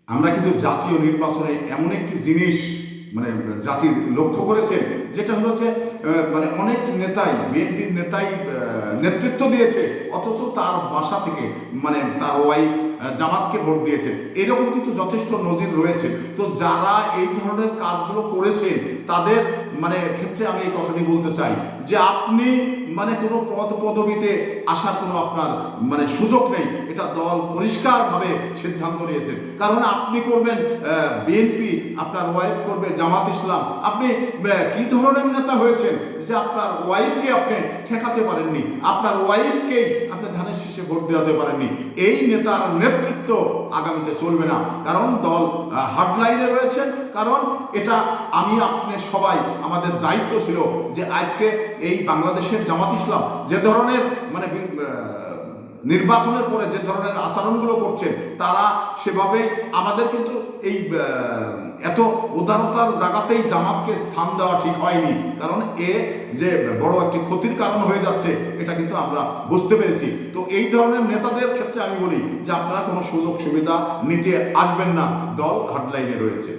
আমরা কিন্তু জাতীয় নির্বাচনে এমন একটি জিনিস মানে জাতির লক্ষ্য করেছেন, যেটা হলো যে মানে অনেক নেতাই, বিএনপির নেতাই নেতৃত্ব দিয়েছে, অথচ তার বাসা থেকে মানে তার ওয়াইফ জামাতকে ভোট দিয়েছে। এরকম কিন্তু যথেষ্ট নজির রয়েছে। তো যারা এই ধরনের কাজগুলো করেছেন তাদের মানে ক্ষেত্রে আমি এই কথাটি বলতে চাই যে আপনি মানে কোনো পদ পদবিতে আসার কোনো আপনার মানে সুযোগ নেই। এটা দল পরিষ্কারভাবে সিদ্ধান্ত নিয়েছে। কারণ আপনি করবেন বিএনপি, আপনার ওয়াইফ করবে জামাত ইসলাম। আপনি কি ধরনের নেতা হয়েছেন যে আপনার ওয়াইফকে আপনি ঠেকাতে পারেননি, আপনার ওয়াইফকেই আপনি ধানের শীষে ভোট দেওয়াতে পারেননি? এই নেতার নেতৃত্ব আগামীতে চলবে না। কারণ দল হার্ডলাইনে রয়েছেন। কারণ এটা আমি আপনি সবাই আমাদের দায়িত্ব ছিল যে আজকে এই বাংলাদেশের জামাত ইসলাম যে ধরনের মানে নির্বাচনের পরে যে ধরনের আচরণগুলো করছেন, তারা সেভাবে আমাদের কিন্তু এই এত উদারতার জায়গাতেই জামাতকে স্থান দেওয়া ঠিক হয়নি। কারণ এ যে বড় একটি ক্ষতির কারণ হয়ে যাচ্ছে এটা কিন্তু আমরা বুঝতে পেরেছি। তো এই ধরনের নেতাদের ক্ষেত্রে আমি বলি যে আপনারা কোনো সুযোগ সুবিধা নিতে আসবেন না, দল হার্ডলাইনে রয়েছে।